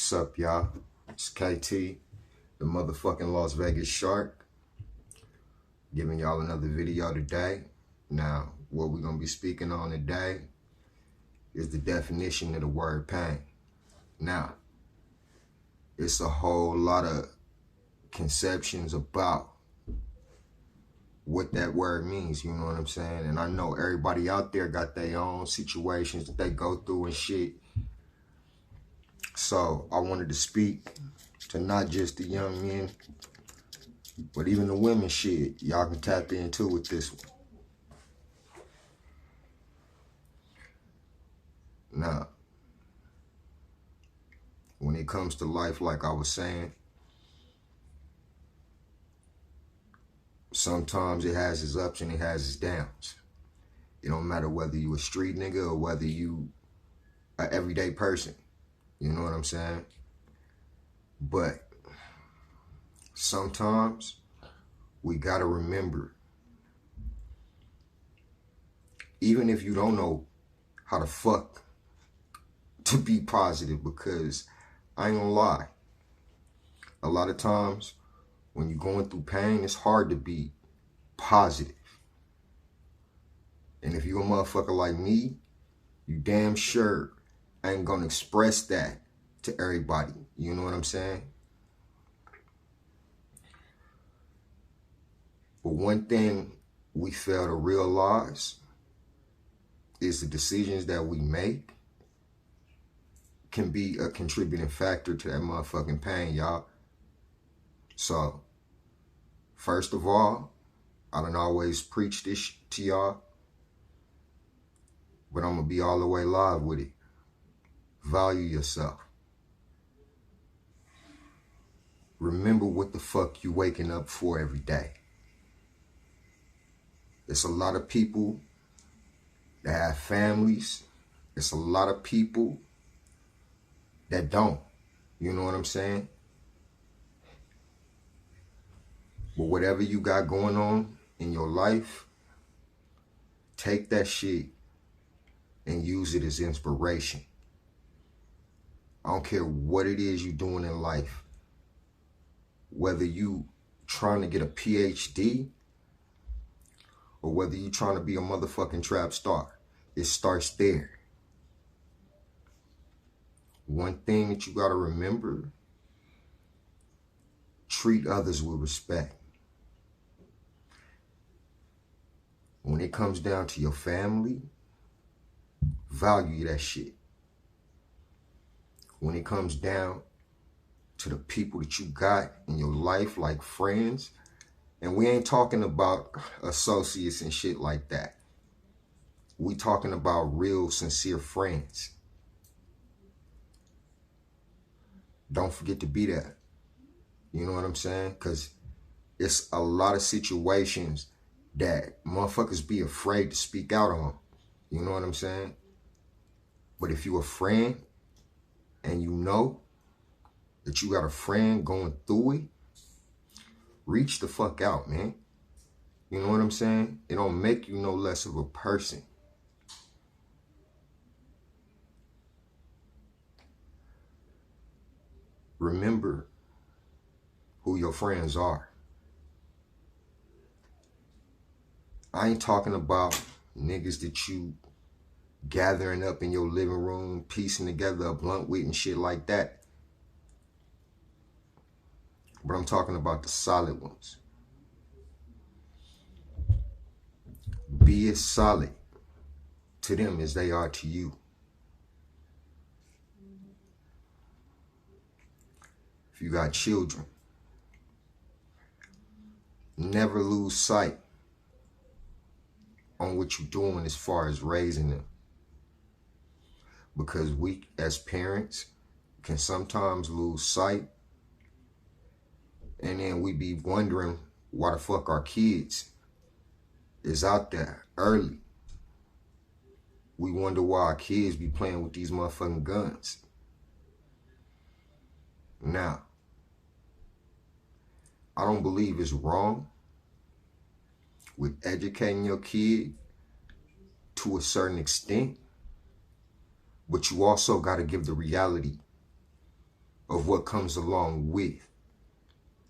What's up, y'all? It's KT, the motherfucking Las Vegas Shark, giving y'all another video today. Now, what we're gonna be speaking on today is the definition of the word pain. Now, it's a whole lot of conceptions about what that word means, you know what I'm saying? And I know everybody out there got their own situations that they go through and shit. So I wanted to speak to not just the young men, but even the women shit. Y'all can tap into with this one. Now, when it comes to life, like I was saying, sometimes it has its ups and it has its downs. It don't matter whether you a street nigga or whether you an everyday person. You know what I'm saying? But sometimes we gotta remember, even if you don't know how the fuck to be positive, because I ain't gonna lie, a lot of times when you're going through pain, it's hard to be positive. And if you a motherfucker like me, you damn sure ain't gonna express that to everybody. You know what I'm saying? But one thing we fail to realize is the decisions that we make can be a contributing factor to that motherfucking pain, y'all. So, first of all, I don't always preach this to y'all, but I'm gonna be all the way live with it. Value yourself. Remember what the fuck you waking up for every day. It's a lot of people that have families. It's a lot of people that don't. You know what I'm saying? But whatever you got going on in your life, take that shit and use it as inspiration. I don't care what it is you're doing in life. Whether you trying to get a PhD or whether you trying to be a motherfucking trap star, it starts there. One thing that you gotta remember, treat others with respect. When it comes down to your family, value that shit. When it comes down to the people that you got in your life, like friends, and we ain't talking about associates and shit like that. We talking about real, sincere friends. Don't forget to be that. You know what I'm saying? Because it's a lot of situations that motherfuckers be afraid to speak out on. You know what I'm saying? But if you a friend and you know that you got a friend going through it, reach the fuck out, man. You know what I'm saying? It don't make you no less of a person. Remember who your friends are. I ain't talking about niggas that you gathering up in your living room, piecing together a blunt with and shit like that. But I'm talking about the solid ones. Be as solid to them as they are to you. If you got children, never lose sight on what you're doing as far as raising them. Because we, as parents, can sometimes lose sight, and then we be wondering why the fuck our kids is out there early. We wonder why our kids be playing with these motherfucking guns. Now, I don't believe it's wrong with educating your kid to a certain extent, but you also got to give the reality of what comes along with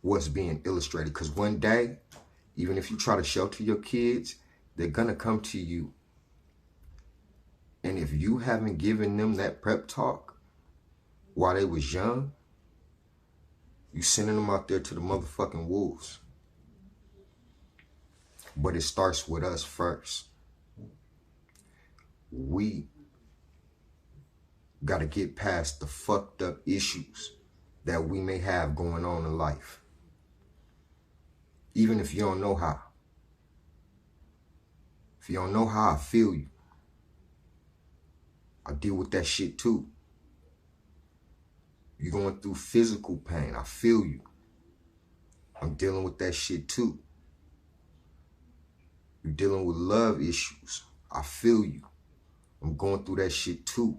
what's being illustrated. Because one day, even if you try to shelter your kids, they're going to come to you. And if you haven't given them that prep talk while they was young, you sending them out there to the motherfucking wolves. But it starts with us first. We got to get past the fucked up issues that we may have going on in life. Even if you don't know how. If you don't know how, I feel you. I deal with that shit too. You're going through physical pain. I feel you. I'm dealing with that shit too. You're dealing with love issues. I feel you. I'm going through that shit too.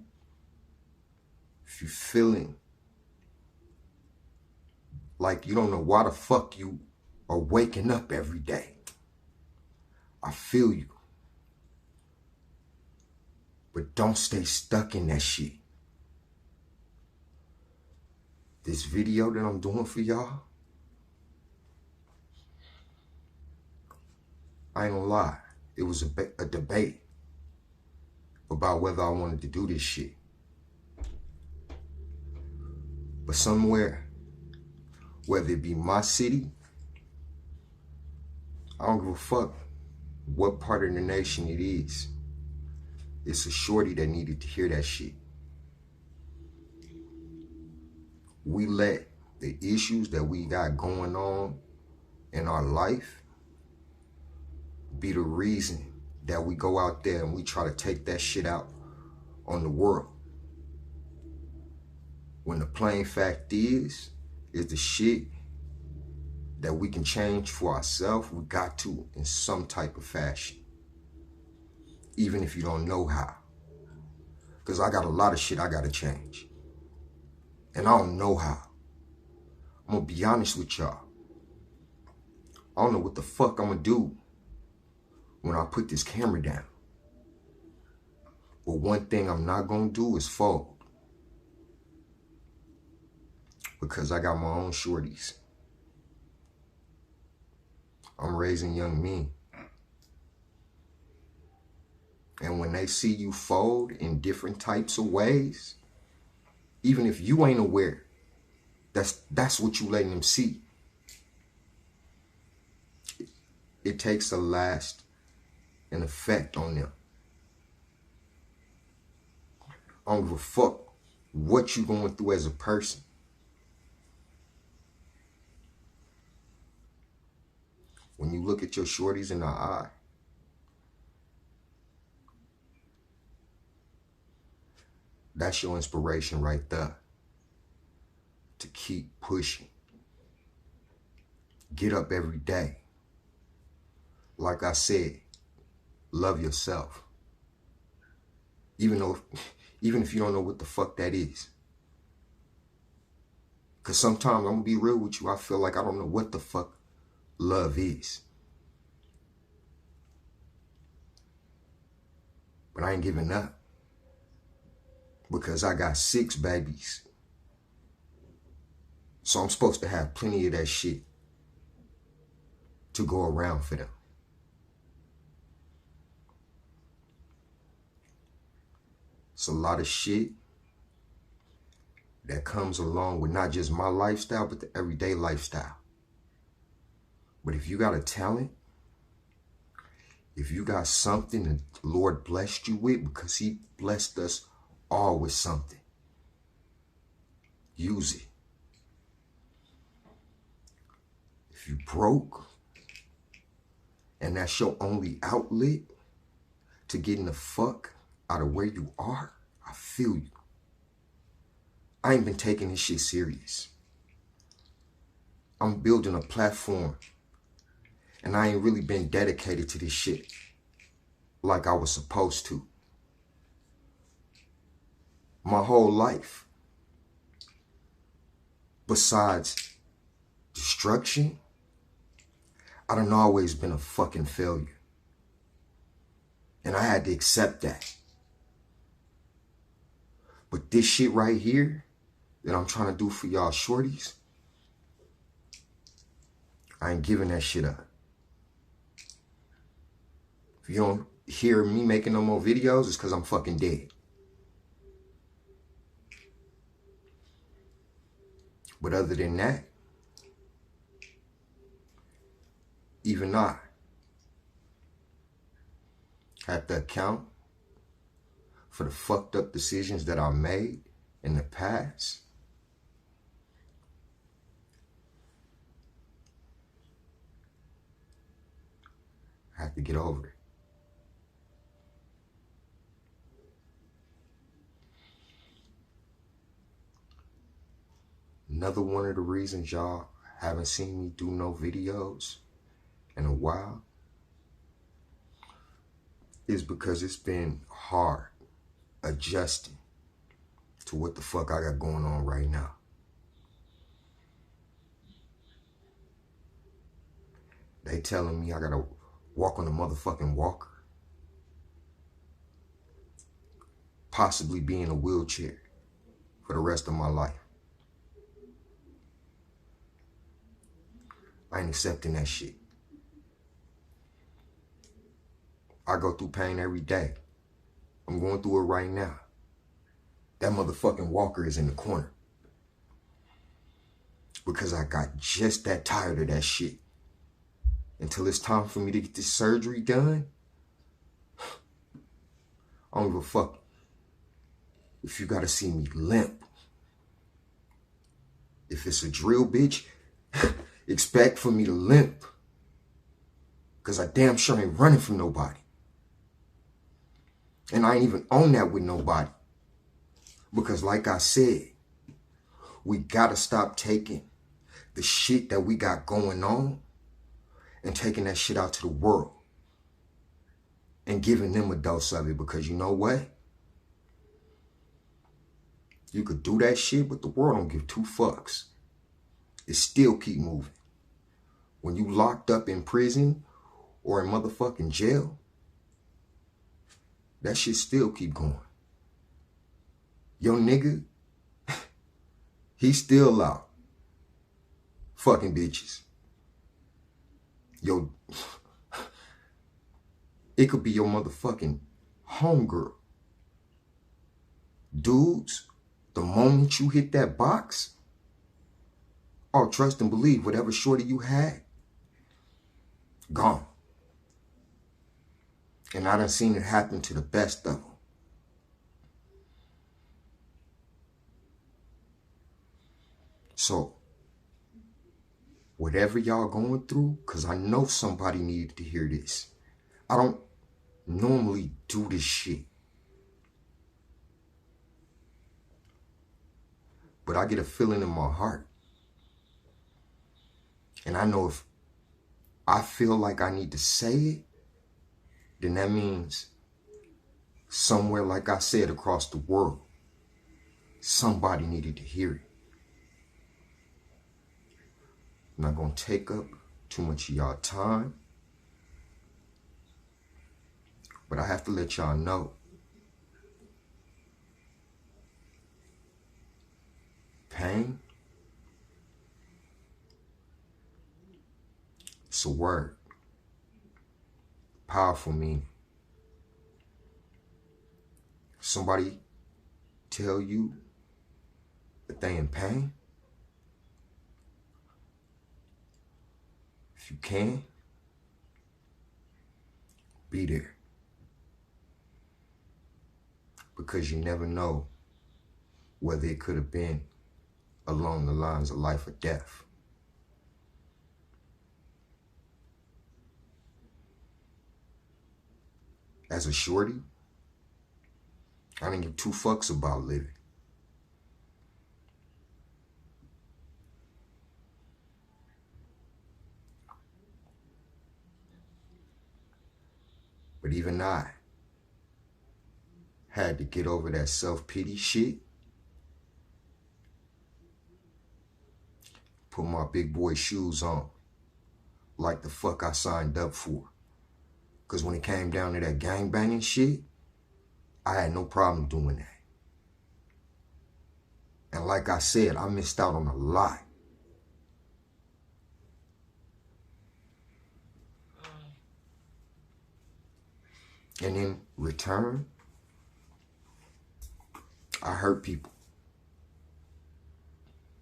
If you're feeling like you don't know why the fuck you are waking up every day, I feel you. But don't stay stuck in that shit. This video that I'm doing for y'all, I ain't gonna lie, it was a debate about whether I wanted to do this shit. But somewhere, whether it be my city, I don't give a fuck what part of the nation it is. It's a shorty that needed to hear that shit. We let the issues that we got going on in our life be the reason that we go out there and we try to take that shit out on the world. When the plain fact is the shit that we can change for ourselves, we got to in some type of fashion. Even if you don't know how. Because I got a lot of shit I got to change. And I don't know how. I'm going to be honest with y'all. I don't know what the fuck I'm going to do when I put this camera down. But one thing I'm not going to do is fold. Because I got my own shorties. I'm raising young men. And when they see you fold in different types of ways, even if you ain't aware, that's what you letting them see. It takes a last an effect on them. I don't give a fuck what you going through as a person. When you look at your shorties in the eye, that's your inspiration right there to keep pushing. Get up every day. Like I said, love yourself. Even if you don't know what the fuck that is. Because sometimes, I'm going to be real with you, I feel like I don't know what the fuck love is. But I ain't giving up. Because I got 6 babies. So I'm supposed to have plenty of that shit to go around for them. It's a lot of shit that comes along with not just my lifestyle, but the everyday lifestyle. But if you got a talent, if you got something that the Lord blessed you with, because he blessed us all with something, use it. If you broke and that's your only outlet to getting the fuck out of where you are, I feel you. I ain't been taking this shit serious. I'm building a platform and I ain't really been dedicated to this shit like I was supposed to. My whole life, besides destruction, I done always been a fucking failure. And I had to accept that. But this shit right here that I'm trying to do for y'all shorties, I ain't giving that shit up. If you don't hear me making no more videos, it's because I'm fucking dead. But other than that, even I have to account for the fucked up decisions that I made in the past. I have to get over it. Another one of the reasons y'all haven't seen me do no videos in a while is because it's been hard adjusting to what the fuck I got going on right now. They telling me I gotta walk on a motherfucking walker. Possibly be in a wheelchair for the rest of my life. I ain't accepting that shit. I go through pain every day. I'm going through it right now. That motherfucking walker is in the corner. Because I got just that tired of that shit. Until it's time for me to get this surgery done, I don't give a fuck if you gotta see me limp. If it's a drill, bitch, expect for me to limp. Because I damn sure ain't running from nobody. And I ain't even on that with nobody. Because like I said, we gotta stop taking the shit that we got going on and taking that shit out to the world. And giving them a dose of it. Because you know what? You could do that shit, but the world don't give two fucks. It still keep moving. When you locked up in prison or in motherfucking jail, that shit still keep going. Yo nigga, he's still out fucking bitches. Yo, it could be your motherfucking homegirl. Dudes, the moment you hit that box, oh, trust and believe, whatever shorty you had, gone. And I done seen it happen to the best of them. So, whatever y'all going through, because I know somebody needed to hear this. I don't normally do this shit. But I get a feeling in my heart. And I know if I feel like I need to say it, then that means somewhere, like I said, across the world, somebody needed to hear it. I'm not going to take up too much of y'all time, but I have to let y'all know. Pain, it's a word. Powerful meaning. Somebody tell you that they in pain, if you can, be there. Because you never know whether it could have been along the lines of life or death. As a shorty, I didn't give two fucks about living. But even I had to get over that self-pity shit. Put my big boy shoes on. Like the fuck I signed up for. Because when it came down to that gangbanging shit, I had no problem doing that. And like I said, I missed out on a lot. And in return, I hurt people.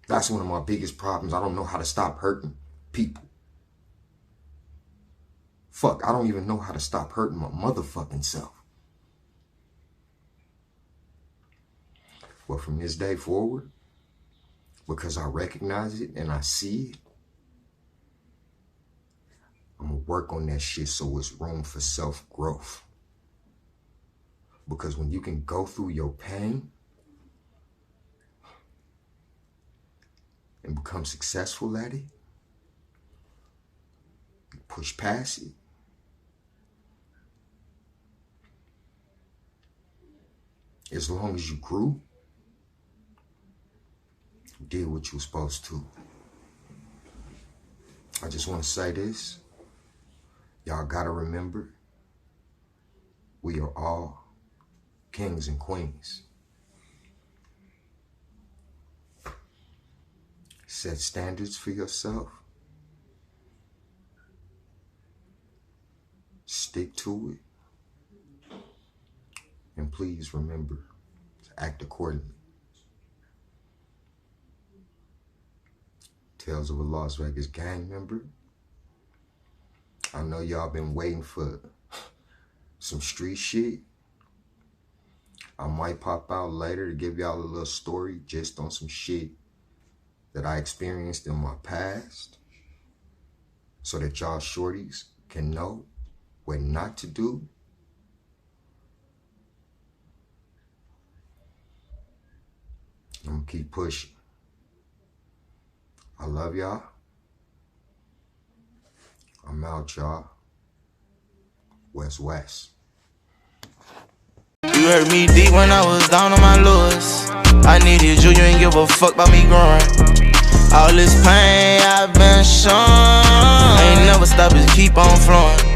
That's one of my biggest problems. I don't know how to stop hurting people. Fuck, I don't even know how to stop hurting my motherfucking self. But from this day forward, because I recognize it and I see it, I'm gonna work on that shit so it's room for self-growth. Because when you can go through your pain and become successful at it, you push past it, as long as you grew, you did what you were supposed to. I just want to say this. Y'all gotta remember, we are all kings and queens. Set standards for yourself. Stick to it. And please remember to act accordingly. Tales of a Las Vegas gang member. I know y'all been waiting for some street shit. I might pop out later to give y'all a little story just on some shit that I experienced in my past, so that y'all shorties can know what not to do. I'm gonna keep pushing. I love y'all. I'm out, y'all. West. You hurt me deep when I was down on my lowest. I needed you, you ain't give a fuck about me growing. All this pain I've been shown, ain't never stop, just keep on flowing.